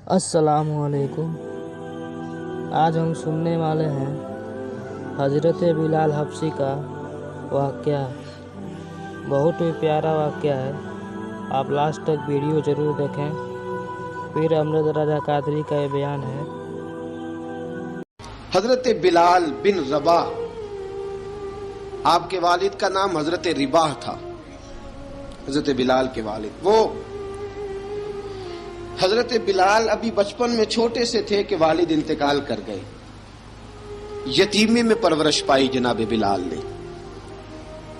अस्सलाम वालेकुम। आज हम सुनने वाले हैं हज़रत बिलाल हबशी का वाक़या। बहुत ही प्यारा वाक़या है। आप लास्ट तक वीडियो ज़रूर देखें। फिर अमजद रज़ा कादरी का ये बयान है। हज़रत बिलाल बिन रबाह, आपके वालिद का नाम हज़रत रिबाह था। हज़रत बिलाल के वालिद, वो हज़रत बिलाल अभी बचपन में छोटे से थे कि वालिद इंतकाल कर गए। यतीमी में परवरिश पाई जनाब बिलाल ने,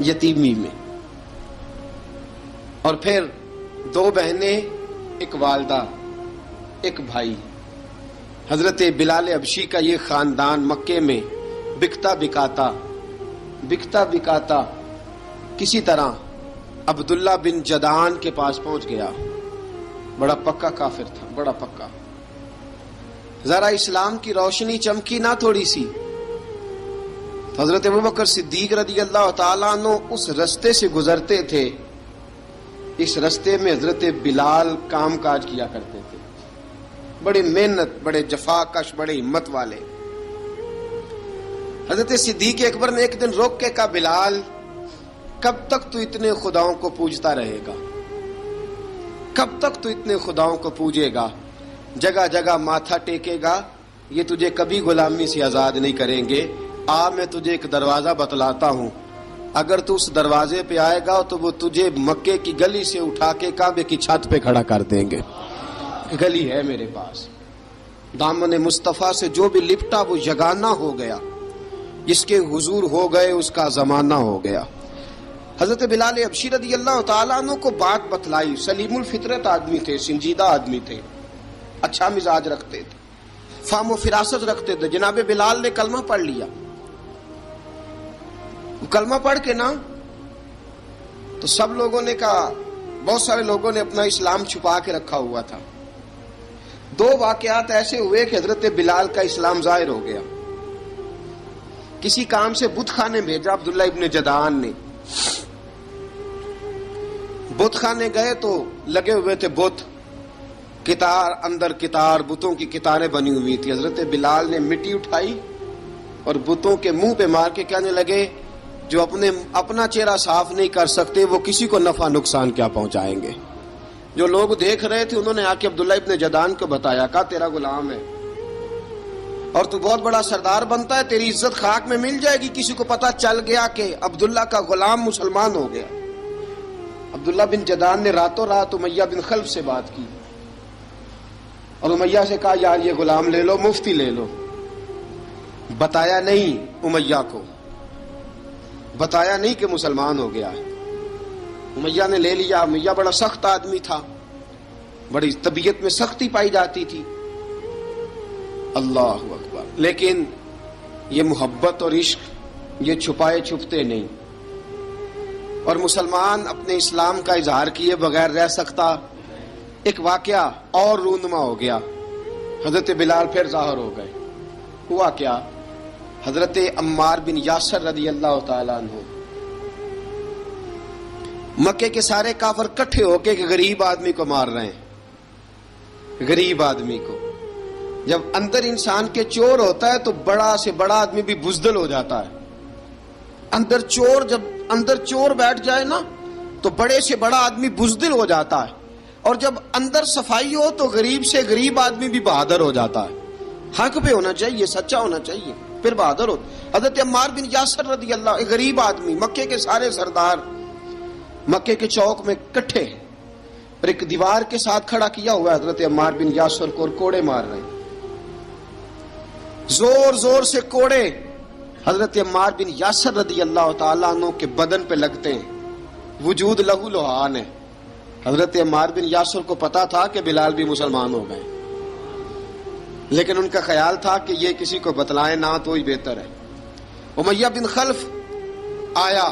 यतीमी में। और फिर दो बहनें, एक वालदा, एक भाई। हज़रत बिलाल हबशी का ये खानदान मक्के में बिकता बिकाता किसी तरह अब्दुल्ला बिन जदान के पास पहुंच गया। बड़ा पक्का काफिर था, बड़ा पक्का। जरा इस्लाम की रोशनी चमकी ना थोड़ी सी, हजरत अबू बकर सिद्दीक रज़ी अल्लाह ताला अन्हु उस रस्ते से गुजरते थे। इस रस्ते में हजरत बिलाल काम काज किया करते थे, बड़ी मेहनत, बड़े जफाकश, बड़े हिम्मत वाले। हजरत सिद्दीक अकबर ने एक दिन रोक के कहा, बिलाल कब तक तू इतने खुदाओं को पूजता रहेगा? कब तक तू इतने खुदाओं को पूजेगा, जगह जगह माथा टेकेगा? ये तुझे कभी गुलामी से आजाद नहीं करेंगे। मैं तुझे एक दरवाजा बतलाता हूं, अगर तू उस दरवाजे पे आएगा तो वो तुझे मक्के की गली से उठा के काबे की छत पे खड़ा कर देंगे। गली है मेरे पास, दामन मुस्तफा से जो भी लिपटा वो यगाना हो गया, जिसके हुजूर हो गए उसका जमाना हो गया। हजरत बिलाल हबशी रज़ी अल्लाह ताला अन्हु को बात बतलाई। सलीमुल फितरत आदमी थे, संजीदा आदमी थे, अच्छा मिजाज रखते थे, फाम फिरासत रखते थे। जनाब बिलाल ने कलमा पढ़ लिया। कलमा पढ़ के ना तो सब लोगों ने कहा, बहुत सारे लोगों ने अपना इस्लाम छुपा के रखा हुआ था। दो वाकयात ऐसे हुए कि हजरत बिलाल का इस्लाम जाहिर हो गया। किसी काम से बुत खाने भेजा अब्दुल्ला इब्न जदान ने। बुत खाने गए तो लगे हुए थे बुत, कितार अंदर कितार, बुतों की कितारें बनी हुई थी। हजरत बिलाल ने मिट्टी उठाई और बुतों के मुंह पे मार के कहने लगे, जो अपना चेहरा साफ नहीं कर सकते वो किसी को नफा नुकसान क्या पहुंचाएंगे। जो लोग देख रहे थे उन्होंने आके अब्दुल्ला इब्न जदान को बताया, कहा तेरा गुलाम है और तू बहुत बड़ा सरदार बनता है, तेरी इज्जत खाक में मिल जाएगी। किसी को पता चल गया कि अब्दुल्ला का गुलाम मुसलमान हो गया। अब्दुल्ला बिन जदान ने रातों रात उमैया बिन खल्फ से बात की और उमैया से कहा, यार ये गुलाम ले लो, मुफ्ती ले लो। बताया नहीं उमैया को, बताया नहीं कि मुसलमान हो गया है। उमैया ने ले लिया। उमैया बड़ा सख्त आदमी था, बड़ी तबीयत में सख्ती पाई जाती थी। अल्लाह अकबर। लेकिन ये मोहब्बत और इश्क ये छुपाए छुपते नहीं, और मुसलमान अपने इस्लाम का इजहार किए बगैर रह सकता। एक वाकया और रूनुमा हो गया। हजरत बिलाल फिर जाहिर हो गए। हुआ क्या? हजरत अम्मार बिन यासर रज़ी अल्लाह ताला अन्हु, मक्के के सारे काफिर इकट्ठे होके एक गरीब आदमी को मार रहे हैं। गरीब आदमी को, जब अंदर इंसान के चोर होता है तो बड़ा से बड़ा आदमी भी बुज़दिल हो जाता है। जब अंदर चोर बैठ जाए ना तो बड़े से बड़ा आदमी बुज़दिल हो जाता है, और जब अंदर सफाई हो तो गरीब से गरीब आदमी भी बहादुर हो जाता है। हक पे होना चाहिए, सच्चा होना चाहिए, फिर बहादुर हो। हजरत अम्मार बिन यासर रज़ी अल्लाह, एक गरीब आदमी, मक्के के सारे सरदार मक्के के चौक में इकट्ठे और एक दीवार के साथ खड़ा किया हुआ है हजरत अम्मार बिन यासर को, और कोड़े मार रहे हैं, जोर जोर से कोड़े हजरत अम्मार बिन यासर रज़ी अल्लाह ताला अन्हु के बदन पे लगते हैं। वजूद लहू लुहान है। हजरत अम्मार बिन यासर को पता था कि बिलाल भी मुसलमान हो गए, लेकिन उनका ख्याल था कि ये किसी को बतलाए ना तो ही बेहतर है। उमैया बिन खल्फ आया,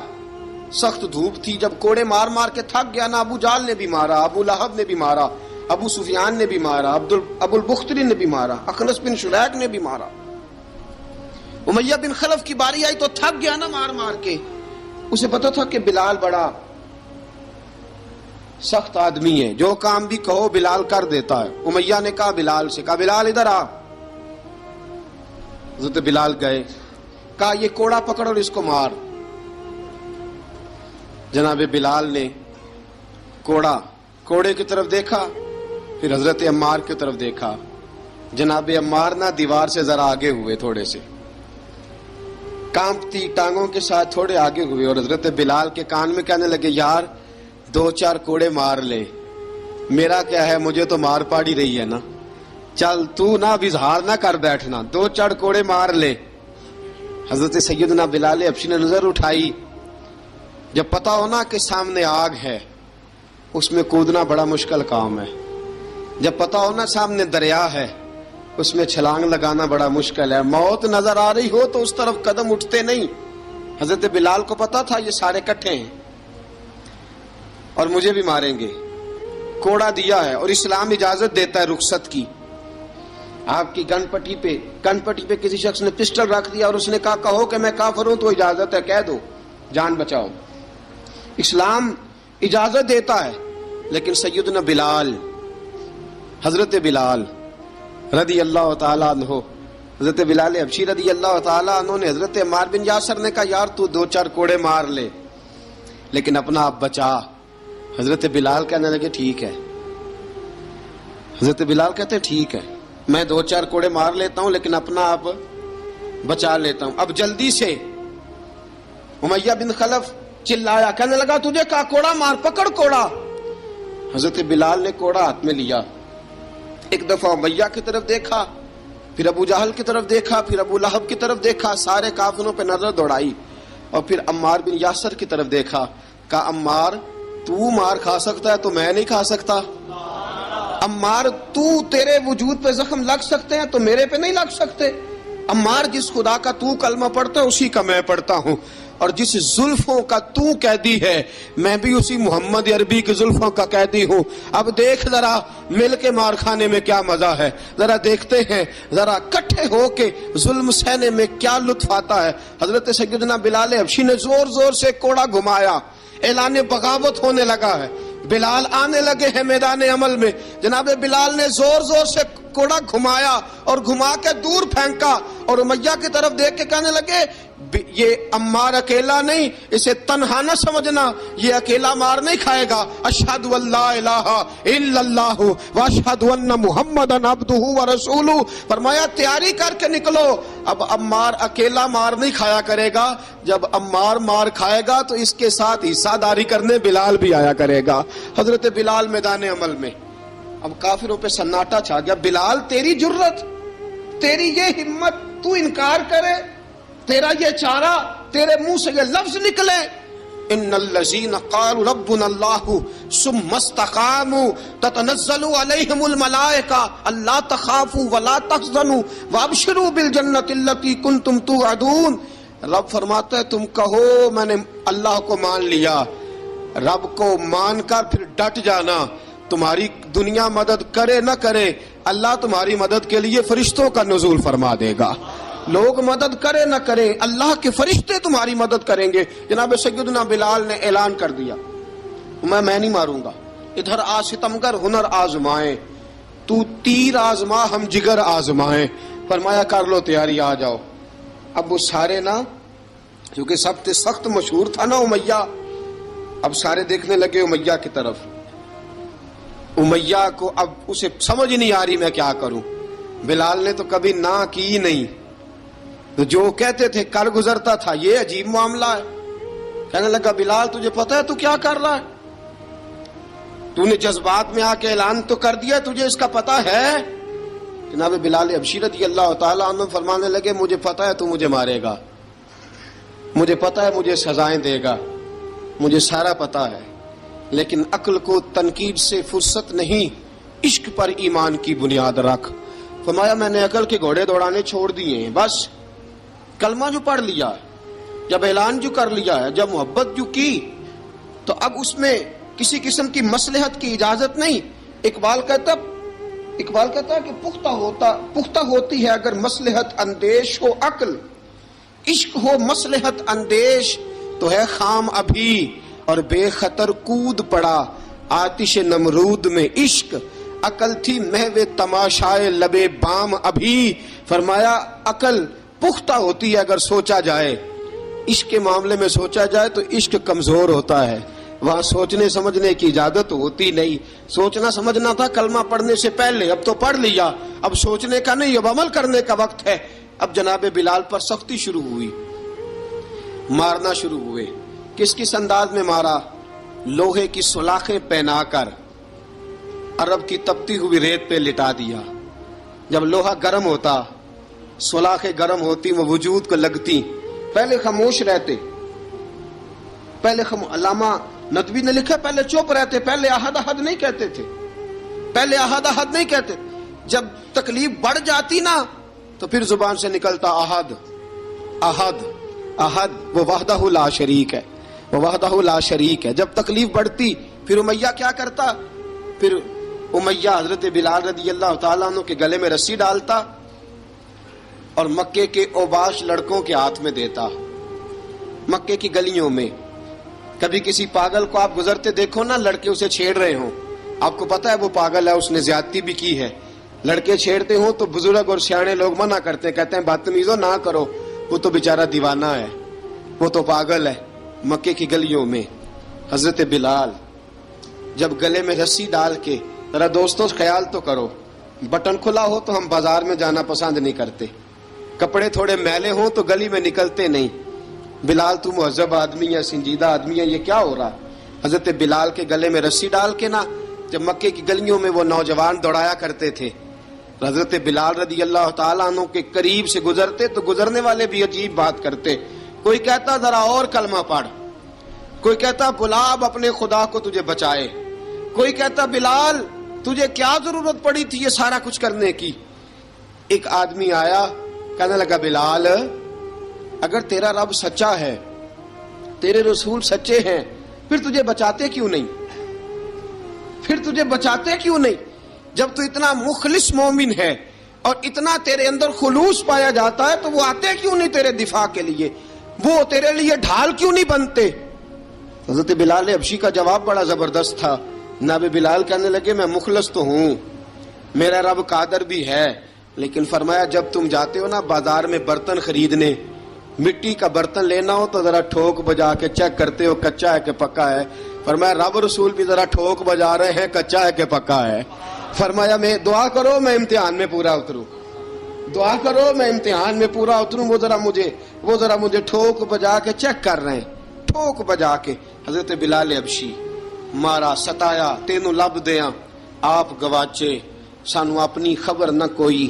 सख्त धूप थी। जब कोड़े मार मार के थक गया ना, अबू जाल ने भी मारा, अबू लहब ने भी मारा, अबू सुफियान ने भी मारा, अबुल बुख्तरी ने भी मारा, अखनस बिन शुलैक ने भी मारा। उमैया बिन खल्फ की बारी आई तो थक गया ना मार मार के। उसे पता था कि बिलाल बड़ा सख्त आदमी है, जो काम भी कहो बिलाल कर देता है। उमैया ने कहा बिलाल से, कहा बिलाल इधर आ। हज़रत बिलाल गए, कहा ये कोड़ा पकड़ और इसको मार। जनाब बिलाल ने कोड़े की तरफ देखा, फिर हजरत अम्मार की तरफ देखा। जनाब अम्मार ना दीवार से जरा आगे हुए, थोड़े से कांपती टांगों के साथ थोड़े आगे हुए, और हजरत बिलाल के कान में कहने लगे, यार 2-4 कोड़े मार ले, मेरा क्या है, मुझे तो मार पाड़ी रही है ना, चल तू ना इजहार ना कर बैठना, 2-4 कोड़े मार ले। हजरत सैयदना बिलाल हबशी ने नजर उठाई। जब पता हो ना कि सामने आग है, उसमें कूदना बड़ा मुश्किल काम है। जब पता हो ना सामने दरिया है, उसमें छलांग लगाना बड़ा मुश्किल है। मौत नजर आ रही हो तो उस तरफ कदम उठते नहीं। हजरत बिलाल को पता था ये सारे इकट्ठे हैं और मुझे भी मारेंगे। कोड़ा दिया है और इस्लाम इजाजत देता है रुखसत की। आपकी गनपट्टी पे किसी शख्स ने पिस्टल रख दिया और उसने कहा कहो कि मैं काफिर हूं तो इजाजत है, कह दो, जान बचाओ। इस्लाम इजाजत देता है। लेकिन सैयदना बिलाल, हजरत बिलाल रदी अल्लाह ताला अन्हो, हजरत बिलाल हबशी रदी अल्लाह ताला अन्हो ने हजरत अम्मार बिन यासर ने कहा यार तू 2-4 कोड़े मार ले, लेकिन अपना आप बचा। हजरत बिलाल कहने लगे ठीक है। हजरत बिलाल कहते ठीक है, मैं 2-4 कोड़े मार लेता हूं, लेकिन अपना आप बचा लेता हूं। अब जल्दी से उमैया बिन खलफ चिल्लाया, कहने लगा तुझे कहा कोड़ा मार, पकड़ कोड़ा। हजरत बिलाल ने कोड़ा हाथ में लिया, एक दफा उमैया की तरफ देखा, फिर अबू जहल की तरफ देखा, फिर अबू लहब की तरफ देखा, सारे काफिरों पे नजर दौड़ाई और फिर अम्मार बिन यासर की तरफ देखा। कहा अम्मार तू मार खा सकता है तो मैं नहीं खा सकता। अम्मार तू, तेरे वजूद पे जख्म लग सकते हैं तो मेरे पे नहीं लग सकते। अम्मार जिस खुदा का तू कलमा पढ़ता है उसी का मैं पढ़ता हूं, और जिस जुल्फों का तू कैदी है मैं भी उसी मोहम्मद अरबी की जुल्फों का कैदी हूं। अब देख जरा मिल के मार खाने में क्या मजा है, जरा देखते हैं, जरा इकट्ठे होके जुल्म सहने में क्या लुत्फ आता है। हजरत सैयदना बिलाल हबशी ने जोर जोर से कोड़ा घुमाया, ऐलान बगावत होने लगा है। बिलाल आने लगे हैं मैदान अमल में। जनाब बिलाल ने जोर जोर से कोड़ा घुमाया और घुमा के दूर फेंका और उमैया की तरफ देख के कहने लगे ये अम्मार अकेला नहीं, इसे तन्हा न समझना, ये अकेला मार नहीं खाएगा। अशहदु अल्ला इलाहा इल्लल्लाह व अशहदु अन्ना मुहम्मदन अब्दुहु व रसूलुहु। फरमाया तैयारी करके निकलो, अब अम्मार अकेला मार नहीं खाया करेगा, जब अम्मार मार खाएगा तो इसके साथ हिस्सादारी करने बिलाल भी आया करेगा। हजरत बिलाल मैदान अमल में। अब काफिरों पे सन्नाटा छा गया। बिलाल तेरी जुर्रत, तेरी ये हिम्मत, तू इनकार करे, तेरा ये चारा, तेरे मुंह से ये लफ्ज निकले, इन्नल्लज़ीना क़ालू रब्बुनल्लाहु सुम्मा इस्तक़ामू ततनज़्ज़लु अलैहिमुल मलाइका अल्ला तख़ाफू वला तहज़नू वअबशिरू बिल जन्नतिल्लती कुंतुम तुअदून। रब फरमाता है तुम कहो मैंने अल्लाह को मान लिया, रब को मानकर फिर डट जाना। तुम्हारी दुनिया मदद करे न करे, अल्लाह तुम्हारी मदद के लिए फरिश्तों का नुज़ूल फरमा देगा। लोग मदद करे न करे, अल्लाह के फरिश्ते तुम्हारी मदद करेंगे। जनाब सैयदना बिलाल ने ऐलान कर दिया मैं नहीं मारूंगा, इधर आ सितमगर हुनर आजमाए, तू तीर आजमा हम जिगर आजमाए। फरमाया कर लो तैयारी, आ जाओ। अब वो सारे ना, क्योंकि सबसे सख्त मशहूर था ना उमैया, अब सारे देखने लगे उमैया की तरफ। उमैया को अब उसे समझ नहीं आ रही मैं क्या करूं। बिलाल ने तो कभी ना की नहीं, तो जो कहते थे कर गुजरता था। ये अजीब मामला है। कहने लगा बिलाल तुझे पता है तू क्या कर रहा है, तूने जज्बात में आके ऐलान तो कर दिया, तुझे इसका पता है। जनाब बिलाल हबशी रज़ी अल्लाह ताला अन्हु फरमाने लगे मुझे पता है तू मुझे मारेगा, मुझे पता है मुझे सजाएं देगा, मुझे सारा पता है, लेकिन अक्ल को तनकीद से फुर्सत नहीं, इश्क पर ईमान की बुनियाद रख। फरमाया मैंने अकल के घोड़े दौड़ाने छोड़ दिए हैं, बस कलमा जो पढ़ लिया है, जब ऐलान जो कर लिया है, जब मोहब्बत जो की, तो अब उसमें किसी किस्म की मसलहत की इजाजत नहीं। इकबाल कहता कि पुख्ता होती है अगर मसलहत अंदेश हो अक्ल, इश्क हो मसलहत अंदेश तो है खाम अभी और बेखतर कूद पड़ा। आतिश नमरूद में इश्क, अकल थी महवे तमाशाए लबे बाम अभी। फरमाया अकल पुख्ता होती है अगर सोचा जाए, इश्क के मामले में सोचा जाए तो इश्क कमजोर होता है, वहां सोचने समझने की इजाजत होती नहीं। सोचना समझना था कलमा पढ़ने से पहले, अब तो पढ़ लिया, अब सोचने का नहीं, अब अमल करने का वक्त है। अब जनाबे बिलाल पर सख्ती शुरू हुई, मारना शुरू हुए। किस किस अंदाज में मारा? लोहे की सुलाखें पहनाकर अरब की तपती हुई रेत पे लिटा दिया। जब लोहा गर्म होता, सुलाखें गर्म होती, वो वजूद को लगती। पहले खामोश रहते, पहले अल्लामा नदवी ने लिखा पहले चुप रहते, पहले अहद अहद नहीं कहते थे, पहले अहद अहद नहीं कहते। जब तकलीफ बढ़ जाती ना तो फिर जुबान से निकलता अहद अहद अहद। वो वहदहु ला शरीक है, वो वहदहु ला शरीक है। जब तकलीफ बढ़ती फिर उमैया क्या करता? फिर उमैया हजरत बिलाल रदी अल्लाह ताला अन्हु के गले में रस्सी डालता और मक्के के ओबाश लड़कों के हाथ में देता। मक्के की गलियों में कभी किसी पागल को आप गुजरते देखो ना, लड़के उसे छेड़ रहे हो, आपको पता है वो पागल है, उसने ज्यादती भी की है। लड़के छेड़ते हो तो बुजुर्ग और सियाने लोग मना करते, कहते हैं बदतमीजो ना करो, वो तो बेचारा दीवाना है, वो तो पागल है। मक्के की गलियों में हजरत बिलाल जब गले में रस्सी डाल के, जरा दोस्तों ख्याल तो करो, बटन खुला हो तो हम बाजार में जाना पसंद नहीं करते, कपड़े थोड़े मैले हो तो गली में निकलते नहीं। बिलाल तू मुहज्जब आदमी है, संजीदा आदमी है, ये क्या हो रहा? हजरत बिलाल के गले में रस्सी डाल के ना जब मक्के की गलियों में वो नौजवान दौड़ाया करते थे, हजरत बिलाल रदी अल्लाह ताला अन्हु के करीब से गुजरते तो गुजरने वाले भी अजीब बात करते। कोई कहता जरा और कलमा पढ़, कोई कहता बुला अब अपने खुदा को तुझे बचाए, कोई कहता बिलाल तुझे क्या जरूरत पड़ी थी ये सारा कुछ करने की। एक आदमी आया, कहने लगा बिलाल अगर तेरा रब सच्चा है, तेरे रसूल सच्चे हैं, फिर तुझे बचाते क्यों नहीं? फिर तुझे बचाते क्यों नहीं? जब तू इतना मुखलिस मोमिन है और इतना तेरे अंदर खुलूस पाया जाता है तो वो आते क्यों नहीं तेरे दिफा के लिए? वो तेरे लिए ढाल क्यों नहीं बनते? हजरत बिलाल हबशी का जवाब बड़ा जबरदस्त था। नाबे बिलाल कहने लगे मैं मुखलस तो हूं, मेरा रब कादर भी है, लेकिन फरमाया जब तुम जाते हो ना बाजार में बर्तन खरीदने, मिट्टी का बर्तन लेना हो तो जरा ठोक बजा के चेक करते हो कच्चा है कि पक्का है। फरमाया रब रसूल भी जरा ठोक बजा रहे हैं कच्चा है कि पक्का है। फरमाया मैं दुआ करो मैं इम्तिहान में पूरा उतरूं, दुआ करो मैं इम्तिहान में पूरा उतरूं। वो जरा मुझे ठोक बजा के चेक कर रहे हैं, ठोक बजा के। हजरत बिलाल हबशी मारा सताया, तेनू लब दिया आप गवाचे, सानू अपनी खबर न कोई,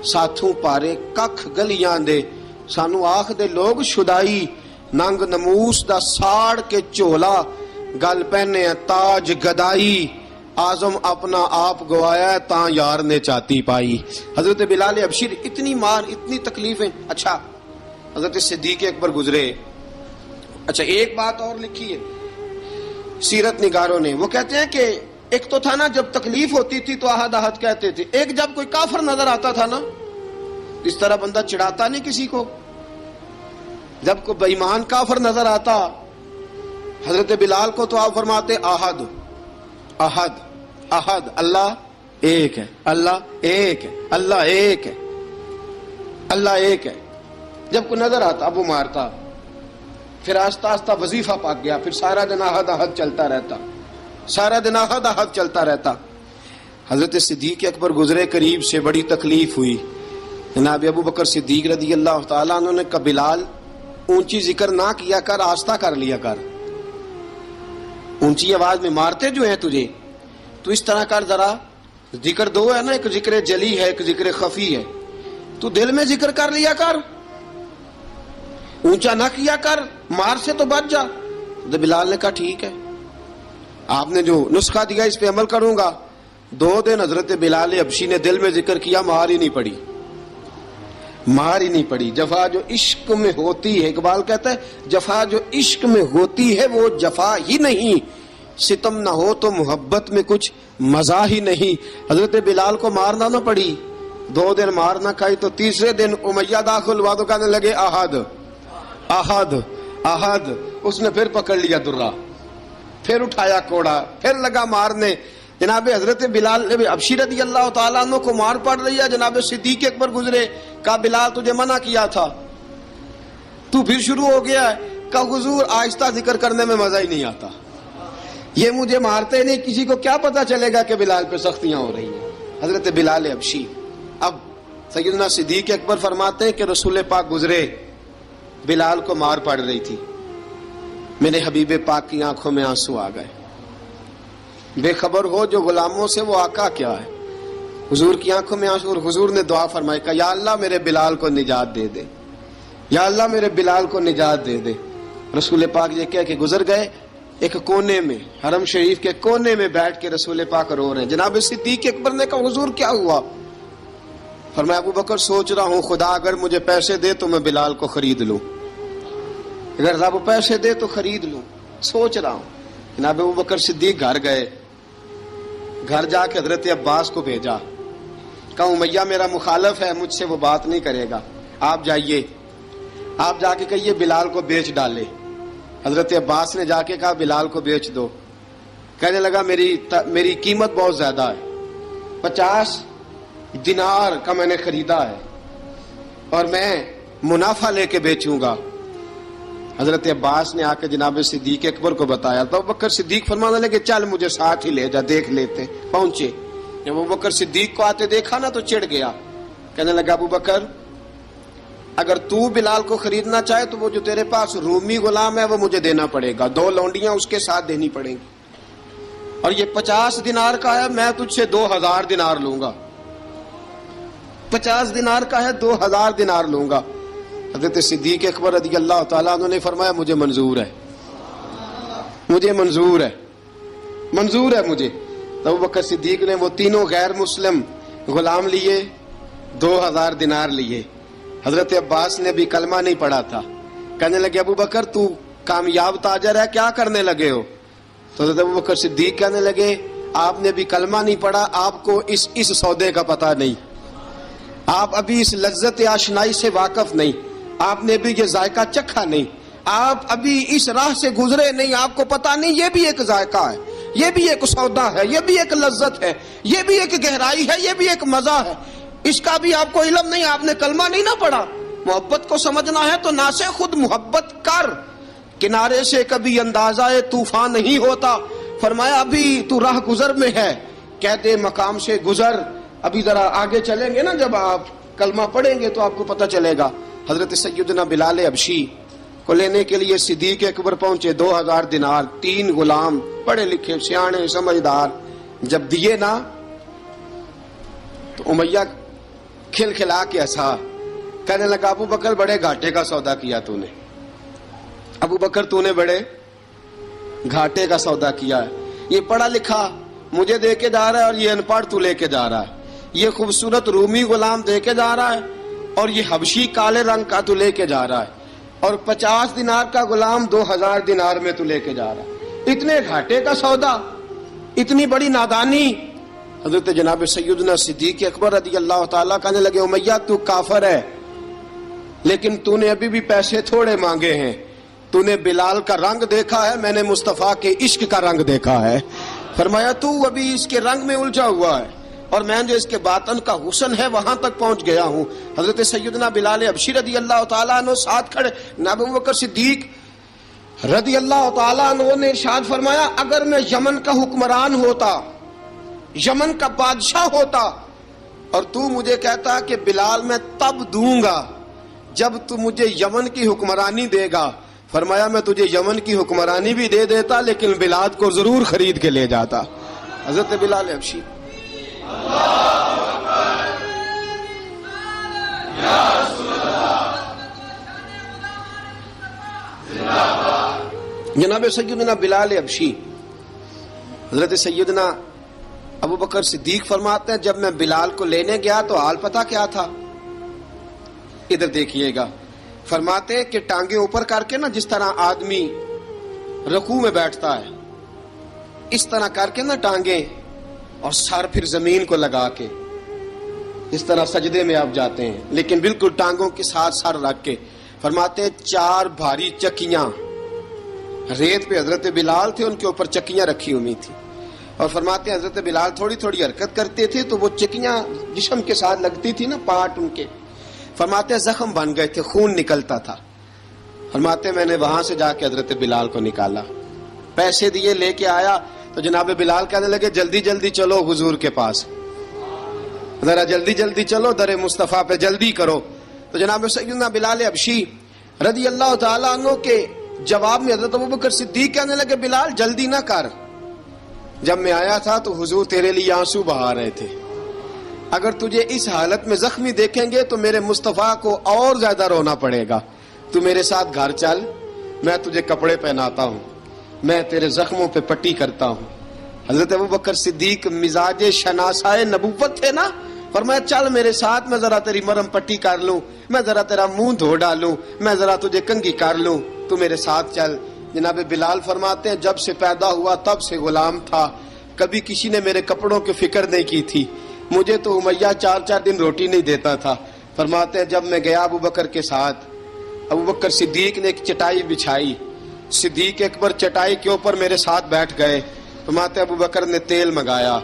साथों पारे कख गलियां दे, सानू आख दे लोग शुदाई, नंग नमूस दा साड़ के झोला, गल पहने ताज गदाई, आजम अपना आप गवाया ता यार ने चाती पाई। हजरत बिलाल हबशी इतनी मार, इतनी तकलीफें। अच्छा हजरत सिद्दीक अकबर गुजरे। अच्छा एक बात और लिखी है सीरत निगारों ने, वो कहते हैं कि एक तो था ना जब तकलीफ होती थी तो आहद आहद कहते थे, एक जब कोई काफिर नजर आता था ना इस तरह बंदा चिढ़ाता नहीं किसी को, जब कोई बेईमान काफिर नजर आता हजरत बिलाल को तो आप फरमाते आहद अहद अहद, अल्लाह एक है, अल्लाह एक है, अल्लाह एक है, अल्लाह एक है। जब कोई नजर आता अब वो मारता, फिर आस्ता आस्ता वजीफा पाक गया, फिर सारा दिन अहद अहद चलता रहता, सारा दिन अहद अहद चलता रहता। हजरत सिद्दीक अकबर गुजरे करीब से, बड़ी तकलीफ हुई। जनाब अबू बकर सिद्दीक रदी अल्लाह ताला अन्हु ने कहा बिलाल ऊंची जिक्र ना किया कर, आस्ता कर लिया कर, ऊंची आवाज में मारते जो है तुझे, तू इस तरह कर, जरा जिक्र दो है ना, एक जिक्र जली है एक जिक्र खफी है, तू दिल में जिक्र कर लिया कर, ऊंचा ना किया कर, मार से तो बच जा। तो बिलाल ने कहा ठीक है, आपने जो नुस्खा दिया इस पे अमल करूंगा। 2 दिन हजरत बिलाल हबशी ने दिल में जिक्र किया, मार ही नहीं पड़ी, मार ही नहीं पड़ी। जफा जो इश्क में होती है, इकबाल कहता है जफा जो इश्क में होती है वो जफा ही नहीं, सितम ना हो तो मोहब्बत में कुछ मजा ही नहीं। हजरत बिलाल को मारना ना पड़ी, 2 दिन मार ना खाई तो तीसरे दिन उमैया दाखिल हुआ तो कहने लगे अहद अहद अहद, उसने फिर पकड़ लिया दुर्रा, پھر اٹھایا کوڑا، پھر لگا مارنے۔ جناب حضرت بلال حبشی رضی اللہ تعالیٰ عنہ کو مار پڑ رہی ہے، جناب صدیق اکبر گزرے، کہا بلال تجھے منع کیا تھا، تو پھر شروع ہو گیا ہے۔ کہا حضور آہستہ ذکر کرنے میں مزہ ہی نہیں آتا، یہ مجھے مارتے نہیں، کسی کو کیا پتا چلے گا کہ بلال پہ سختیاں ہو رہی ہیں۔ حضرت بلال حبشی۔ اب سیدنا صدیق اکبر فرماتے ہیں کہ رسول پاک گزرے، بلال کو مار پڑ رہی تھی، میرے حبیب پاک کی آنکھوں میں آنسو آ گئے۔ بے خبر ہو جو غلاموں سے وہ آقا کیا ہے، حضور کی آنکھوں میں آنسو، اور حضور نے دعا فرمائی، کہا یا اللہ میرے بلال کو نجات دے دے، یا اللہ میرے بلال کو نجات دے دے۔ رسول پاک یہ کہہ کے گزر گئے، ایک کونے میں، حرم شریف کے کونے میں بیٹھ کے رسول پاک رو رہے ہیں۔ جناب صدیق اکبر نے کہا حضور کیا ہوا؟ فرمایا ابو بکر سوچ رہا ہوں خدا اگر مجھے پیسے دے تو میں بلال کو خرید لوں، اگر رب پیسے دے تو خرید لوں، سوچ رہا ہوں۔ جناب ابو بکر صدیق گھر گئے، گھر جا کے حضرت عباس کو بھیجا، کہا امیہ میرا مخالف ہے، مجھ سے وہ بات نہیں کرے گا، آپ جائیے، آپ جا کے کہیے بلال کو بیچ ڈالے۔ حضرت عباس نے جا کے کہا بلال کو بیچ دو۔ کہنے لگا میری قیمت بہت زیادہ ہے، 50 دینار کا میں نے خریدا ہے اور میں منافع لے کے بیچوں گا۔ حضرت عباس نے آ کے جناب صدیق اکبر کو بتایا تو ابو بکر صدیق فرمانے لگے چل مجھے ساتھ ہی لے جا، دیکھ لیتے۔ پہنچے، جب ابو بکر صدیق کو آتے دیکھا نا تو چڑ گیا، کہنے لگا ابو بکر اگر تو بلال کو خریدنا چاہے تو وہ جو تیرے پاس رومی غلام ہے وہ مجھے دینا پڑے گا، 2 لونڈیاں اس کے ساتھ دینی پڑیں گی، اور یہ 50 دینار کا ہے، میں تجھ سے 2000 دینار لوں گا، 50 دینار کا ہے 2000 دینار لوں گا۔ حضرت صدیق اکبر رضی اللہ تعالیٰ عنہ نے فرمایا مجھے منظور ہے، مجھے منظور ہے، منظور ہے مجھے۔ تو ابو بکر صدیق نے وہ تینوں غیر مسلم غلام لیے، 2000 دینار لیے۔ حضرت عباس نے بھی کلمہ نہیں پڑھا تھا، کہنے لگے ابو بکر تو کامیاب تاجر ہے، کیا کرنے لگے ہو؟ تو حضرت ابو بکر صدیق کہنے لگے آپ نے بھی کلمہ نہیں پڑھا، آپ کو اس سودے کا پتہ نہیں، آپ ابھی اس لذت آشنائی سے واقف نہیں، آپ نے بھی یہ ذائقہ چکھا نہیں، آپ ابھی اس راہ سے گزرے نہیں، آپ کو پتہ نہیں یہ بھی ایک ذائقہ ہے، یہ بھی ایک سودا ہے، یہ بھی ایک لذت ہے، یہ بھی ایک گہرائی ہے، یہ بھی ایک مزہ ہے، اس کا بھی آپ کو علم نہیں، آپ نے کلمہ نہیں نہ پڑھا۔ محبت کو سمجھنا ہے تو نہ سے خود محبت کر، کنارے سے کبھی اندازہ طوفان نہیں ہوتا۔ فرمایا ابھی تو راہ گزر میں ہے، کہتے مقام سے گزر، ابھی ذرا آگے چلیں گے نا، جب آپ کلمہ پڑھیں گے تو آپ کو پتہ چلے گا۔ حضرت سیدنا بلال حبشی کو لینے کے لیے صدیق اکبر پہنچے، 2000 دینار، 3 غلام پڑھے لکھے سیانے سمجھدار، جب دیے نا تو امیہ کھل کھلا کے ہنسا، کہنے لگا ابو بکر بڑے گھاٹے کا سودا کیا تو نے، ابو بکر تو نے بڑے گھاٹے کا سودا کیا ہے، یہ پڑھا لکھا مجھے دے کے جا رہا ہے اور یہ ان پڑھ تو لے کے جا رہا ہے، یہ خوبصورت رومی غلام دے کے جا رہا ہے اور یہ حبشی کالے رنگ کا تو لے کے جا رہا ہے، اور 50 دینار کا غلام 2000 دینار میں تو لے کے جا رہا ہے، اتنے گھاٹے کا سودا، اتنی بڑی نادانی۔ حضرت جناب سیدنا صدیق اکبر رضی اللہ تعالیٰ کہنے لگے امیہ تو کافر ہے، لیکن تو نے ابھی بھی پیسے تھوڑے مانگے ہیں، تو نے بلال کا رنگ دیکھا ہے، میں نے مصطفیٰ کے عشق کا رنگ دیکھا ہے۔ فرمایا تو ابھی اس کے رنگ میں الجھا ہوا ہے، اور میں جو اس کے باطن کا حسن ہے وہاں تک پہنچ گیا ہوں۔ حضرت سیدنا بلال حبشی رضی اللہ تعالیٰ عنہ ساتھ کھڑے، جناب ابو بکر صدیق رضی اللہ تعالیٰ عنہ نے ارشاد فرمایا اگر میں یمن کا حکمران ہوتا، یمن کا بادشاہ ہوتا، اور تو مجھے کہتا کہ بلال میں تب دوں گا جب تو مجھے یمن کی حکمرانی دے گا، فرمایا میں تجھے یمن کی حکمرانی بھی دے دیتا لیکن بلال کو ضرور خرید کے لے جاتا۔ حضرت بلال حبشی جناب سیدنا بلال حبشی، حضرت سیدنا ابو بکر صدیق فرماتے ہیں جب میں بلال کو لینے گیا تو حال پتہ کیا تھا؟ ادھر دیکھیے گا، فرماتے ہیں کہ ٹانگیں اوپر کر کے نا جس طرح آدمی رکوع میں بیٹھتا ہے اس طرح کر کے نا ٹانگیں، اور سر پھر زمین کو لگا کے اس طرح سجدے میں آپ جاتے ہیں، لیکن بالکل ٹانگوں کے ساتھ سر رکھ کے۔ فرماتے ہیں 4 بھاری چکیاں रेत पे हजरत बिलाल थे, उनके ऊपर चक्कियां रखी हुई थी और फरमाते हैं हजरत बिलाल थोड़ी थोड़ी हरकत करते थे तो वो चक्कियां जिस्म के साथ लगती थी ना, पार्ट उनके, फरमाते हैं जख्म बन गए थे, खून निकलता था। फरमाते हैं मैंने वहां से जाके हजरत बिलाल को निकाला, पैसे दिए, लेके आया तो जनाब बिलाल कहने लगे जल्दी जल्दी चलो हुजूर के पास, जरा जल्दी जल्दी चलो, दरे मुस्तफा पे जल्दी करो। तो जनाब सैयदना बिलाल हबशी रदी अल्लाह ताला अन्हु के जवाब में हजरत अबू बकर सिद्दीक कहने लगे बिलाल जल्दी ना कर, जब मैं आया था तो हुजूर तेरे लिए आंसू बहा रहे थे, अगर तुझे इस हालत में जख्मी देखेंगे तो मेरे मुस्तफा को और ज्यादा रोना पड़ेगा, तू मेरे साथ घर चल, मैं तुझे कपड़े पहनाता हूँ, मैं तेरे जख्मों पे पट्टी करता हूँ। हजरत अबू बकर सिद्दीक मिजाज शनासाए नबूवत थे ना, फरमाया चल मेरे साथ, मैं जरा तेरी मरहम पट्टी कर लूं, मैं जरा तेरा मुंह धो डालूं, मैं जरा तुझे कंघी कर लूं, तू मेरे साथ चल। जनाब बिलाल फरमाते हैं जब से पैदा हुआ तब से गुलाम था, कभी किसी ने मेरे कपड़ों की फिक्र नहीं की थी, मुझे तो उमैया 4-4 दिन रोटी नहीं देता था। फरमाते हैं जब मैं गया अबू बकर के साथ, अबू बकर सिद्दीक ने एक चटाई बिछाई, सिद्दीक अकबर चटाई के ऊपर मेरे साथ बैठ गए। फरमाते अबू बकर ने तेल मंगाया,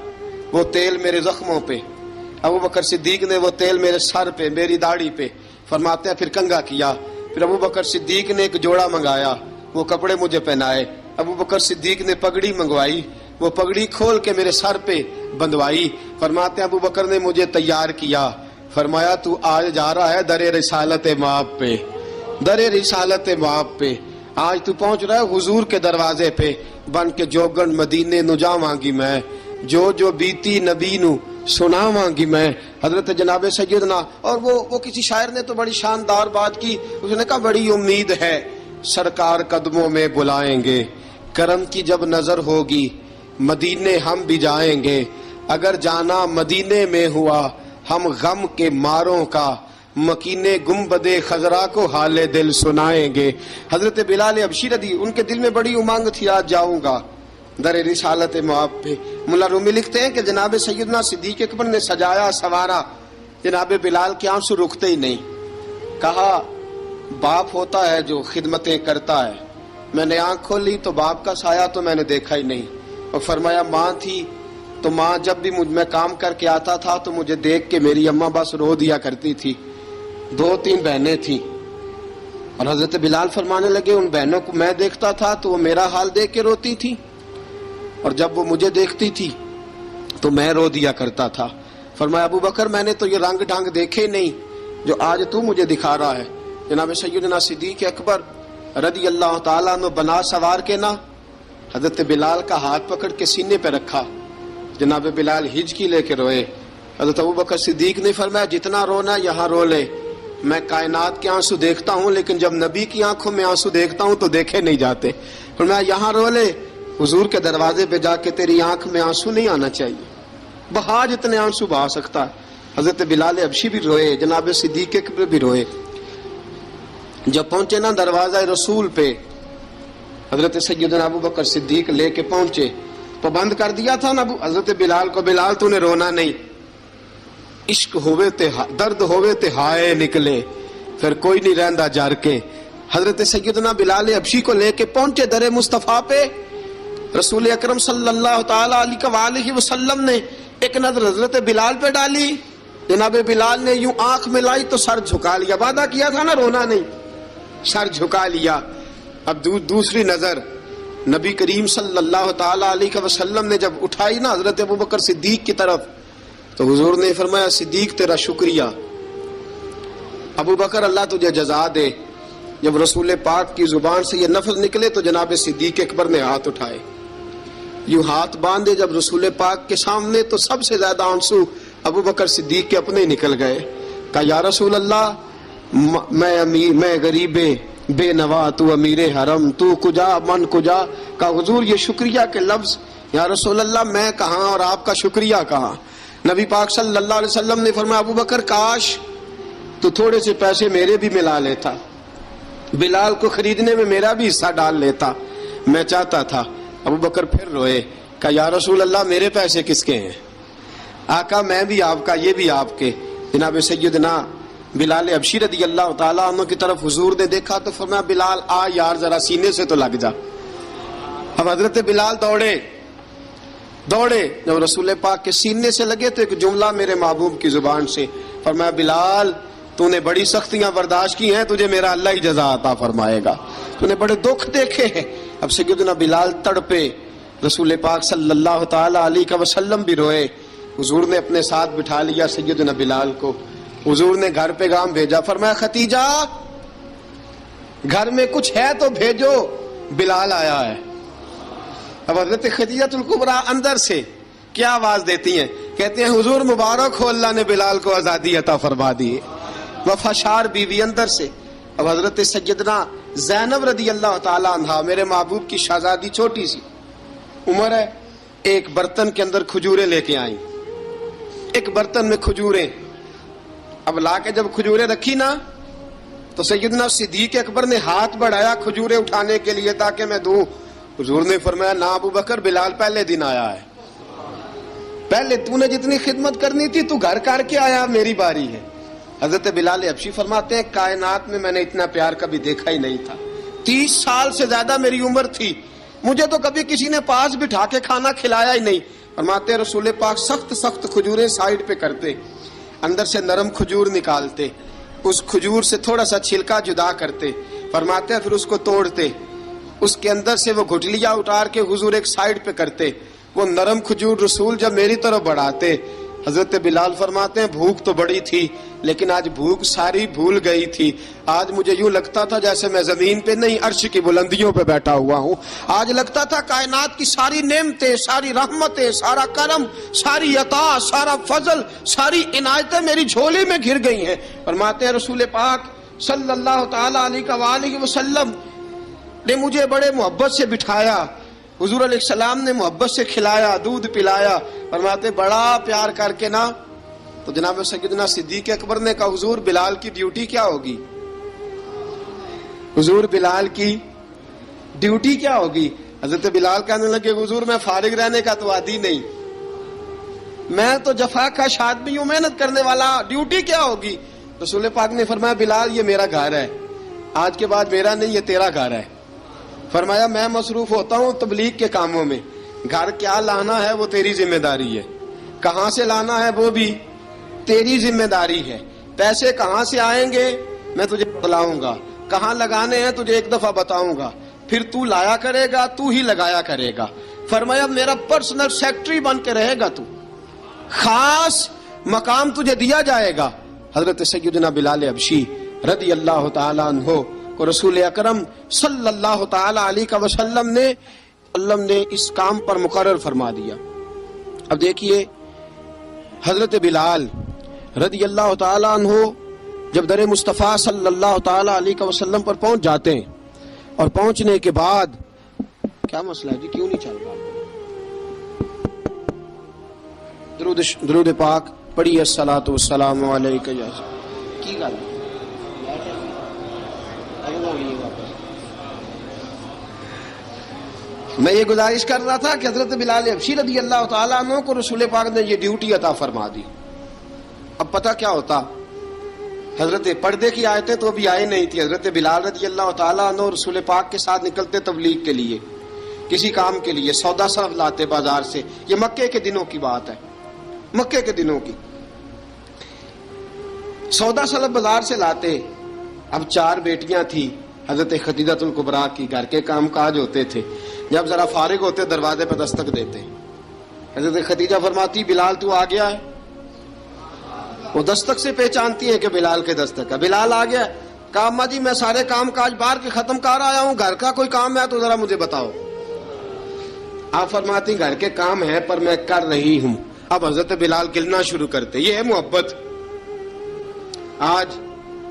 वो तेल मेरे जख्मों पे, अबू बकर सिद्दीक ने वो तेल मेरे सर पे, मेरी दाढ़ी पे, फरमाते हैं फिर कंघा किया, फिर अबू बकर सिद्दीक ने एक जोड़ा मंगाया, वो कपड़े मुझे पहनाए, अबू बकर सिद्दीक ने पगड़ी मंगवाई, वो पगड़ी खोल के मेरे सर पे बंधवाई। फरमाते हैं अबू बकर ने मुझे तैयार किया, फरमाया तू आज जा रहा है दरे रिसालत माप पे, दरे रिसालत माप पे, आज तू पहुंच रहा है हुजूर के दरवाजे पे, बन के जोगन मदीने नु जावांगी मैं, जो जो बीती नबी नु सुनावांगी मैं। हजरत जनाब सैयदना, और वो किसी शायर ने तो बड़ी शानदार बात की, उसने कहा बड़ी उम्मीद है सरकार कदमों में बुलाएंगे, करम की जब नजर होगी मदीने हम भी जाएंगे, अगर जाना मदीने में हुआ हम गम के मारों का, मकीने गुम्बदे खजरा को हाले दिल सुनाएंगे। हजरत बिलाल हबशी रदी, उनके दिल में बड़ी उमंग थी आज जाऊंगा दरे रिसालत मुआब पे। मुल्ला रूमी लिखते हैं कि जनाब सैयदना सिद्दीक अकबर ने सजाया सवारा, जनाब बिलाल के आंसू रुकते ही नहीं। कहा बाप होता है जो खिदमतें करता है, मैंने आंख खोली तो बाप का साया तो मैंने देखा ही नहीं, और फरमाया माँ थी तो माँ जब भी मैं काम करके आता था तो मुझे देख के मेरी अम्मा बस रो दिया करती थी, 2-3 बहनें थी, और हजरत बिलाल फरमाने लगे उन बहनों को मैं देखता था तो वो मेरा हाल देख के रोती थी, और जब वो मुझे देखती थी तो मैं रो दिया करता था। फरमाया अबू बकर मैंने तो ये रंग ढंग देखे नहीं जो आज तू मुझे दिखा रहा है। जनाब सैयदना सिद्दीक अकबर रदी अल्लाह ताला ने बना सवार के ना हजरत बिलाल का हाथ पकड़ के सीने पे रखा, जनाब बिलाल हिजकी लेके रोए। हजरत अबू बकर सिद्दीक ने फरमाया जितना रोना यहाँ रो ले, मैं कायनात के आंसू देखता हूँ लेकिन जब नबी की आंखों में आंसू देखता हूँ तो देखे नहीं जाते। फरमाया यहाँ रो ले, हुजूर के दरवाजे पे जाके तेरी आंख में आंसू नहीं आना चाहिए, बहा जितने आंसू बहा सकता है। हजरत बिलाल हबशी भी रोए, जनाब सिद्दीक अकबर भी रोए। जब पहुंचे ना दरवाजा रसूल पे, हजरत सैयदना अबू बकर सिद्दीक लेके पहुंचे, पाबंद कर दिया था ना हजरत बिलाल को, बिलाल तूने रोना नहीं, इश्क होवे ते दर्द होवे ते हाय निकले, फिर कोई नहीं रहंदा जार के। हजरत सैयदना बिलाल हबशी को लेके पहुंचे दरे मुस्तफा पे, रसूल अकरम सल्लल्लाहु ताला अलैहि वसल्लम ने एक नजर हजरत बिलाल पे डाली, जनाब बिलाल ने यूं आंख मिलाई तो सर झुका लिया, वादा किया था ना रोना नहीं, सर झुका लिया। अब दूसरी नजर नबी करीम सल्लल्लाहु ताला अलैहि वसल्लम ने जब उठाई ना हजरत अबू बकर सिद्दीक की तरफ, तो हुजूर ने फरमाया सिद्दीक तेरा शुक्रिया, अबू बकर अल्लाह तुझे जजा दे। जब रसूल पाक की जुबान से ये लफ्ज निकले तो जनाब सिद्दीक अकबर ने हाथ उठाए, यूं हाथ बांधे जब रसूल पाक के सामने, तो सबसे ज्यादा आंसू अबू बकर सिद्दीक के अपने निकल गए। कहा या रसूल अल्लाह, मैं गरीबे बेनवा तू अमीरे हरम, तू कुजा मन कुजा। का हुजूर ये शुक्रिया के लफ्ज, या रसूल अल्लाह मैं कहाँ और आपका शुक्रिया कहाँ। नबी पाक सल्लल्लाहु अलैहि वसल्लम ने फरमाया अबू बकर काश तू थोड़े से पैसे मेरे भी मिला लेता, बिलाल को खरीदने में मेरा भी हिस्सा डाल लेता, मैं चाहता था। अबू बकर फिर रोए, कहा या रसूल अल्लाह मेरे पैसे किसके हैं। आका मैं भी आपका, ये भी आपके। जनाब सैयदना बिलाल हबशी रज़ी अल्लाह ताला अन्हु की तरफ हुजूर ने देखा तो फरमाया बिलाल आ यार जरा सीने से तो लग जा। अब हजरत बिलाल दौड़े, जब रसूल पाक के सीने से लगे तो एक जुमला मेरे महबूब की जुबान से फरमाया, बिलाल तूने बड़ी सख्तियां बर्दाश्त की हैं, तुझे मेरा अल्लाह ही जज़ा अता फरमाएगा, तूने बड़े दुख देखे हैं। अब सैयदना बिलाल तड़पे, रसूल पाक सल्लल्लाहु ताला अलैहि वसल्लम भी रोए। हुजूर ने अपने साथ बिठा लिया सैयदना बिलाल को, हुजूर ने घर पैगाम भेजा, फरमाया खतीजा घर में कुछ है तो भेजो, बिलाल आया है। अब हजरत खदीजतुल कुबरा अंदर से क्या आवाज देती हैं, कहते हैं हुजूर मुबारक हो, अल्लाह ने बिलाल को आजादी अता फरमा दी। वफाशार बीवी अंदर से। अब हजरत सैयदना ज़ैनब रदी अल्लाह ताला अन्हा, मेरे महबूब की शहजादी, छोटी सी उम्र है, एक बर्तन के अंदर खजूरें लेके आई, एक बर्तन में खजूरें। अब लाके जब खजूरें रखी ना तो सैयदना सिद्दीक अकबर ने हाथ बढ़ाया खजूरें उठाने के लिए ताकि मैं दूं। हुजूर ने फरमाया, ना अबू बकर, बिलाल पहले दिन आया है, पहले तूने जितनी खिदमत करनी थी तू घर करके आया, मेरी बारी है। हजरत बिलाल हबशी फरमाते हैं, कायनात में मैंने इतना प्यार कभी देखा ही नहीं था। 30 साल से ज्यादा मेरी उम्र थी, मुझे तो कभी किसी ने पास बिठा के खाना खिलाया ही नहीं। फरमाते हैं रसूल पाक सख्त सख्त खजूरें साइड पे करते, अंदर से नरम खजूर निकालते, उस खजूर से थोड़ा सा छिलका जुदा करते, फरमाते हैं फिर उसको तोड़ते, उसके अंदर से वो गुठलियां उतार के हुजूर एक साइड पे करते, वो नरम खजूर रसूल जब मेरी तरफ बढ़ाते। हजरत बिलाल फरमाते हैं, भूख तो बड़ी थी लेकिन आज भूख सारी भूल गई थी। आज मुझे यूं लगता था जैसे मैं जमीन पे नहीं अर्श की बुलंदियों पे बैठा हुआ हूँ। आज लगता था कायनात की सारी नेमतें, सारी रहमतें, सारा करम, सारी अता, सारा फजल, सारी इनायतें मेरी झोली में घिर गई हैं। फरमाते हैं रसूल पाक सल्लल्लाहु ताला अलैहि वसल्लम ने मुझे बड़े मोहब्बत से बिठाया, हुजूर अलैहिस्सलाम ने मोहब्बत से खिलाया, दूध पिलाया। फरमाते बड़ा प्यार करके ना, तो जनाब सैयदना सिद्दीक अकबर ने कहा, हुजूर बिलाल की ड्यूटी क्या होगी, हुजूर बिलाल की ड्यूटी क्या होगी। हजरत बिलाल कहने लगे, हुजूर मैं फारिग रहने का तो आदी नहीं, मैं तो जफा का आदमी हूं, मेहनत करने वाला, ड्यूटी क्या होगी। रसूल पाक ने फरमाया, बिलाल ये मेरा घर है, आज के बाद मेरा नहीं, ये तेरा घर है। फरमाया मैं मसरूफ होता हूँ तबलीग के कामों में, घर क्या लाना है वो तेरी जिम्मेदारी है, कहाँ से लाना है वो भी तेरी जिम्मेदारी है, पैसे कहाँ से आएंगे मैं तुझे बतलाऊंगा, कहाँ लगाने हैं तुझे एक दफा बताऊंगा, फिर तू लाया करेगा, तू ही लगाया करेगा। फरमाया मेरा पर्सनल सेक्रेटरी बन के रहेगा तू, खास मकाम तुझे दिया जाएगा। हजरत सैयदना बिलाल हबशी रदी अल्लाह ताला अन्हो को रसूल अकरम सल्लल्लाहु ताला अलैहि वसल्लम ने इस काम पर मुकर्रर फरमा दिया। अब देखिए हजरत बिलाल रदी अल्लाह ताला अन्हो जब दर मुस्तफ़ा सल्लल्लाहु ताला अलैहि वसल्लम पर पहुंच जाते हैं, और पहुंचने के बाद क्या मसला है जी, क्यों नहीं चल रहा, दरूद पाक पढ़िए, अस्सलातु वस्सलामु अलैका या की गल मैं ये गुजारिश कर रहा था कि हजरत बिलाल हबशी रज़ी अल्लाह ताला अन्हु को रसूल पाक ने ये ड्यूटी अता फरमा दी। अब पता क्या होता, हजरत पर्दे की आयतें तो अभी आए नहीं थी, हजरत बिलाल रज़ी अल्लाह ताला अन्हु रसूल पाक के साथ निकलते तबलीग के लिए, किसी काम के लिए, सौदा सरफ लाते बाजार से। ये मक्के के दिनों की बात है, मक्के के दिनों की, सौदा सरफ बाजार से लाते। अब 4 बेटियां थी हजरत खदीजतुल कुबरा की, घर के काम काज होते थे, जब जरा फारिग होते दरवाजे पर दस्तक देते, हजरत खदीजा फरमाती बिलाल तू आ गया है, वो दस्तक से पहचानती है कि बिलाल के दस्तक है। बिलाल आ गया, कहा अम्मा जी मैं सारे काम काज बाहर के खत्म कर आया हूँ, घर का कोई काम है तो जरा मुझे बताओ। आप फरमाती घर के काम है पर मैं कर रही हूँ। अब हजरत बिलाल गिलना शुरू करते, ये है मोहब्बत। आज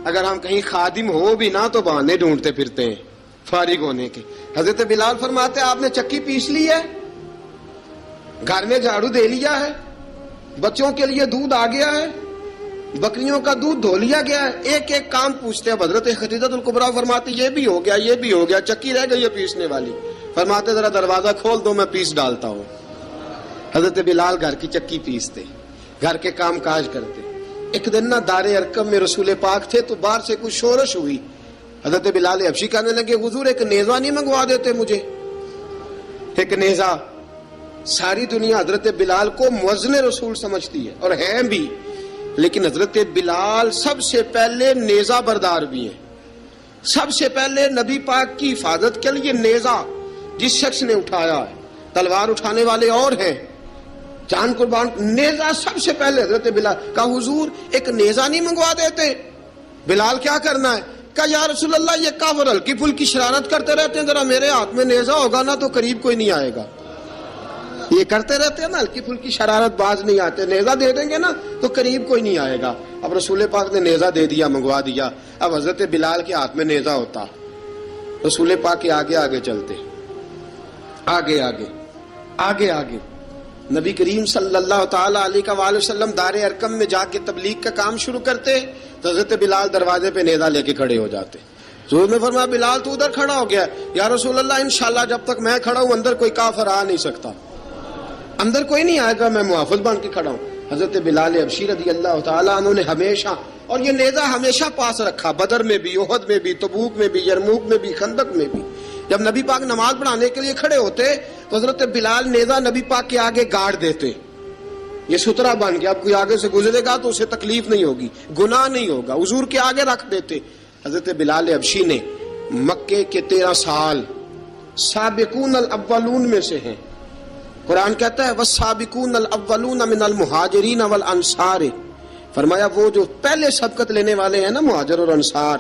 अगर हम कहीं खादिम हो भी ना तो बहाने ढूंढते फिरते हैं फारिग होने के। हजरत बिलाल फरमाते आपने चक्की पीस ली है, घर में झाड़ू दे लिया है, बच्चों के लिए दूध आ गया है, बकरियों का दूध धो लिया गया है, एक एक काम पूछते हैं। हजरत खदीजतुल कुबरा फरमाती ये भी हो गया, ये भी हो गया, चक्की रह गई है पीसने वाली। फरमाते जरा दरवाजा खोल दो मैं पीस डालता हूँ। हजरत बिलाल घर की चक्की पीसते, घर के काम काज करते। एक दिन ना दारे अरकम में रसूल पाक थे तो बाहर से कुछ शोरश हुई। हजरत बिलाल हबशी कहने लगे हुजूर एक नेज़ा नहीं मंगवा देते मुझे। ایک نیزہ. ساری دنیا حضرت بلال کو مؤذن رسول سمجھتی ہے اور ہیں بھی، لیکن حضرت بلال سب سے پہلے نیزہ بردار بھی ہیں. سب سے پہلے نبی پاک کی حفاظت کے لیے نیزہ جس شخص نے اٹھایا ہے، تلوار اٹھانے والے اور ہیں، جان قربان، نیزہ سب سے پہلے حضرت بلال کا. حضور ایک نیزہ نہیں منگوا دیتے؟ بلال کیا کرنا ہے؟ کہا یا رسول اللہ یہ کافر ہلکی پھلکی شرارت کرتے رہتے ہیں، ذرا میرے ہاتھ میں نیزہ ہوگا نا تو قریب کوئی نہیں آئے گا. یہ کرتے رہتے ہیں نا ہلکی پھلکی شرارت، باز نہیں آتے، نیزہ دے دیں گے نا تو قریب کوئی نہیں آئے گا. اب رسول پاک نے نیزہ دے دیا، منگوا دیا. اب حضرت بلال کے ہاتھ میں نیزہ ہوتا، رسول پاک کے آگے آگے چلتے، آگے آگے آگے آگے. نبی کریم صلی اللہ تعالی علیہ وآلہ وسلم دار ارقم میں جا کے تبلیغ کا کام شروع کرتے تو حضرت بلال دروازے پہ نیزہ لے کے کھڑے ہو جاتے. حضور نے فرمایا بلال تو ادھر کھڑا ہو گیا. یا رسول اللہ انشاءاللہ جب تک میں کھڑا ہوں اندر کوئی کافر آ نہیں سکتا، اندر کوئی نہیں آئے گا، میں محافظ بن کے کھڑا ہوں. حضرت بلال حبشی رضی اللہ تعالیٰ عنہ نے ہمیشہ، اور یہ نیزہ ہمیشہ پاس رکھا، بدر میں بھی، احد میں بھی، تبوک میں بھی، یرموک میں بھی، خندق میں بھی. جب نبی پاک نماز پڑھانے کے لیے کھڑے ہوتے تو حضرت بلال نیزہ نبی پاک کے آگے گاڑ دیتے. یہ سترا بن گیا، اب کوئی آگے سے گزرے گا تو اسے تکلیف نہیں ہوگی، گناہ نہیں ہوگا، حضور کے آگے رکھ دیتے. حضرت بلال حبشی نے مکے کے 13 سال سابقون الاولون میں سے ہیں. قرآن کہتا ہے والسابقون الاولون من المہاجرین والانصار، فرمایا وہ جو پہلے سبقت لینے والے ہیں نا مہاجر اور انصار،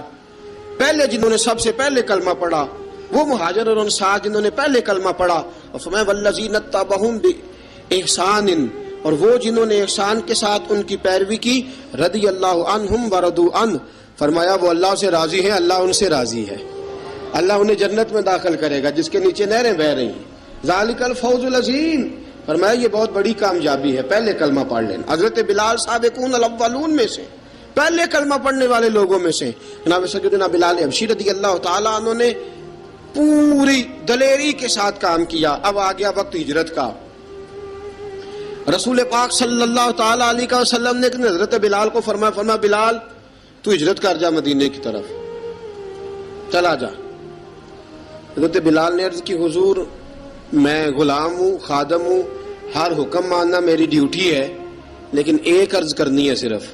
پہلے جنہوں نے سب سے پہلے کلمہ پڑھا، وہ مہاجر اور انصار جنہوں نے پہلے کلمہ پڑھا. اور فرمایا والذین اتبعوہم بإحسان، اور وہ جنہوں نے احسان کے ساتھ ان کی پیروی کی، رضی اللہ عنہم ورضوا عنہ، فرمایا وہ اللہ سے راضی ہیں، اللہ ان سے راضی ہے، اللہ انہیں جنت میں داخل کرے گا جس کے نیچے نہریں بہہ رہی ہیں. ذالک الفوز العظیم، فرمایا یہ بہت بڑی کامیابی ہے پہلے کلمہ پڑھ لینا. حضرت بلال سابقون الاولون میں سے، پہلے کلمہ پڑھنے والے لوگوں میں سے. جناب سیدنا بلال حبشی رضی اللہ تعالیٰ عنہ نے پوری دلیری کے ساتھ کام کیا. اب آ گیا وقت ہجرت کا. رسول پاک صلی اللہ تعالیٰ علیہ وسلم نے حضرت بلال کو فرمایا بلال تو ہجرت کر جا مدینے کی طرف، چلا جا. حضرت بلال نے عرض کی حضور میں غلام ہوں، خادم ہوں، ہر حکم ماننا میری ڈیوٹی ہے، لیکن ایک عرض کرنی ہے صرف.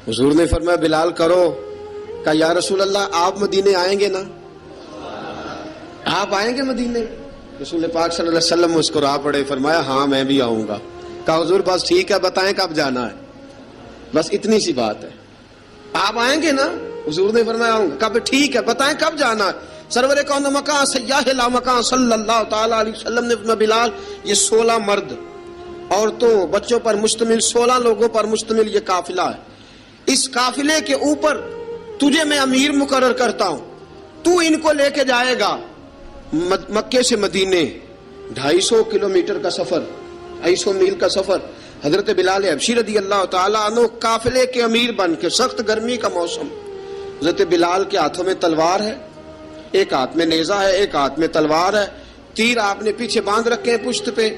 حضور نے فرمایا بلال کرو. کہا یا رسول اللہ آپ مدینے آئیں گے نا، آپ آئیں گے مدینے؟ رسول پاک صلی اللہ علیہ وسلم مسکرا پڑے، فرمایا ہاں میں بھی آؤں گا. کہا حضور بس ٹھیک ہے، بتائیں کب جانا ہے، بس اتنی سی بات ہے. آپ آئیں گے نا؟ حضور نے فرمایا آؤں گا. کہا ٹھیک ہے، بتائیں کب جانا ہے. سرور کون مکان سیاح لا مکان صلی اللہ تعالی علیہ وسلم نے فرمایا بلال یہ 16 مرد، عورتوں، بچوں پر مشتمل 16 لوگوں پر مشتمل یہ قافلہ ہے. اس قافلے کے اوپر تجھے میں امیر مقرر کرتا ہوں، تو ان کو لے کے جائے گا مکے سے مدینے. 250 کلومیٹر کا سفر، 250 میل کا سفر. حضرت بلال حبشی رضی اللہ تعالیٰ عنہ قافلے کے امیر بن کے، سخت گرمی کا موسم، حضرت بلال کے ہاتھوں میں تلوار ہے، ایک ہاتھ میں نیزہ ہے، ایک ہاتھ میں تلوار ہے. تیر آپ نے پیچھے باندھ رکھے ہیں پشت پہ،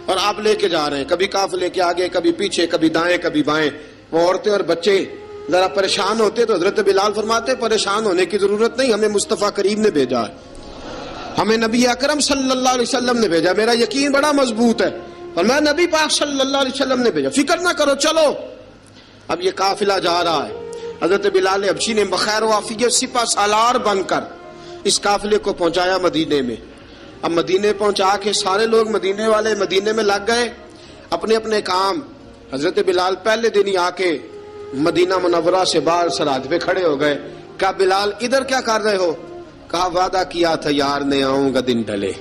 اور آپ لے کے جا رہے ہیں، کبھی قافلے کے آگے، کبھی پیچھے، کبھی دائیں کبھی بائیں. وہ عورتیں اور بچے ذرا پریشان ہوتے تو حضرت بلال فرماتے پریشان ہونے کی ضرورت نہیں، ہمیں مصطفیٰ کریم نے بھیجا ہے، ہمیں نبی اکرم صلی اللہ علیہ وسلم نے بھیجا. میرا یقین بڑا مضبوط ہے، اور میں نبی پاک صلی اللہ علیہ وسلم نے بھیجا، فکر نہ کرو چلو. اب یہ قافلہ جا رہا ہے. حضرت بلال حبشی نے بخیر و عافیت سپہ سالار بن کر اس قافلے کو پہنچایا مدینے میں. اب مدینے پہنچا کے سارے لوگ مدینے والے مدینے میں لگ گئے اپنے اپنے کام. حضرت بلال پہلے دن ہی آ کے مدینہ منورہ سے باہر سرحد پہ کھڑے ہو گئے. کہا بلال ادھر کیا کر رہے ہو؟ کہا وعدہ کیا تھا یار نے آؤں گا دن ڈھلے.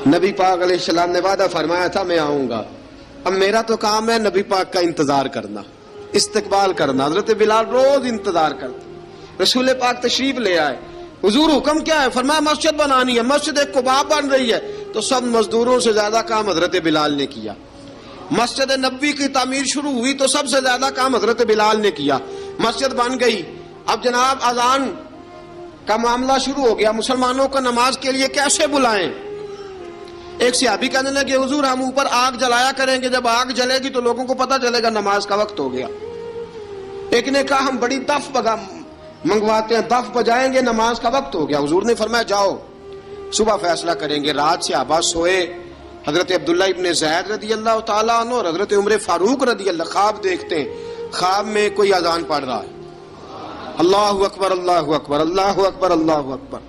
نبی پاک علیہ السلام نے وعدہ فرمایا تھا میں آؤں گا. اب میرا تو کام ہے نبی پاک کا انتظار کرنا، استقبال کرنا. حضرت بلال روز انتظار کرتے. رسول پاک تشریف لے آئے. حضور حکم کیا ہے؟ فرمایا مسجد بنانی ہے. مسجد قباء بن رہی ہے. تو سب مزدوروں سے زیادہ کام حضرت بلال نے کیا. مسجد نبوی کی تعمیر شروع ہوئی تو سب سے زیادہ کام حضرت بلال نے کیا. مسجد بن گئی. اب جناب اذان کا معاملہ شروع ہو گیا، مسلمانوں کو نماز کے لیے کیسے بلائیں؟ ایک صحابی کہنے لگے حضور ہم اوپر آگ جلایا کریں گے، جب آگ جلے گی تو لوگوں کو پتہ چلے گا نماز کا وقت ہو گیا. ایک نے کہا ہم بڑی دف منگواتے ہیں، دف بجائیں گے، نماز کا وقت ہو گیا. حضور نے فرمایا جاؤ صبح فیصلہ کریں گے. رات سے آبا سوئے حضرت عبداللہ ابن زید رضی اللہ تعالیٰ عنہ اور حضرت عمر فاروق رضی اللہ خواب دیکھتے ہیں. خواب میں کوئی اذان پڑھ رہا ہے, اللہ اکبر اللہ اکبر اللہ اکبر اللہ اکبر.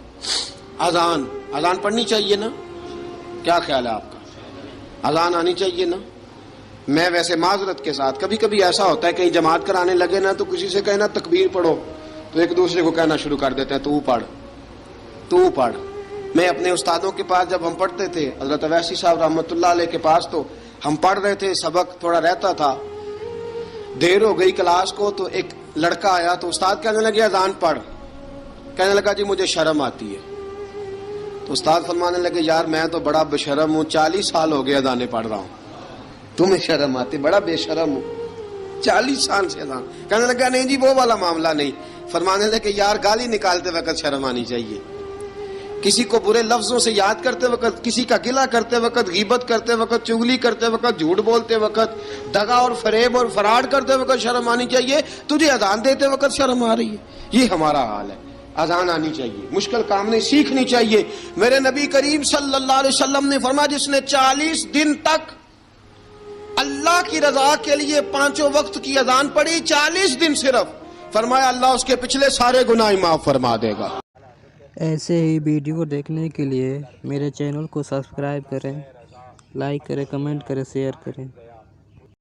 اذان پڑھنی چاہیے نا؟ کیا خیال ہے آپ کا؟ اذان آنی چاہیے نا؟ میں ویسے معذرت کے ساتھ کبھی کبھی ایسا ہوتا ہے کہیں جماعت کرانے لگے نا تو کسی سے کہنا تکبیر پڑھو تو ایک دوسرے کو کہنا شروع کر دیتے ہیں تو پڑھ. میں اپنے استادوں کے پاس جب ہم پڑھتے تھے, حضرت اویسی صاحب رحمۃ اللہ علیہ کے پاس, تو ہم پڑھ رہے تھے, سبق تھوڑا رہتا تھا, دیر ہو گئی کلاس کو, تو ایک لڑکا آیا تو استاد کہنے لگے اذان پڑھ. کہنے لگا جی مجھے شرم آتی ہے. تو استاد فرمانے لگے یار میں تو بڑا بشرم ہوں, 40 سال ہو گئے اذانیں پڑھ رہا ہوں, تمہیں شرم آتی؟ بڑا بے شرم ہوں, 40 سال سے اذان. کہنے لگا نہیں جی وہ والا معاملہ نہیں. فرمانے لگے یار گالی نکالتے وقت شرم آنی چاہیے, کسی کو برے لفظوں سے یاد کرتے وقت, کسی کا گلہ کرتے وقت, غیبت کرتے وقت, چغلی کرتے وقت, جھوٹ بولتے وقت, دغا اور فریب اور فراڈ کرتے وقت شرم آنی چاہیے. تجھے اذان دیتے وقت شرم آ رہی ہے. یہ ہمارا حال ہے. اذان آنی چاہیے, مشکل کام نہیں, سیکھنی چاہیے. میرے نبی کریم صلی اللہ علیہ وسلم نے فرمایا جس نے 40 دن تک اللہ کی رضا کے لیے 5 وقت کی اذان پڑھی, 40 دن صرف, فرمایا اللہ اس کے پچھلے سارے گناہ معاف فرما دے گا. ایسے ہی ویڈیو دیکھنے کے لیے میرے چینل کو سبسکرائب کریں, لائک کریں, کمنٹ کریں, شیئر کریں.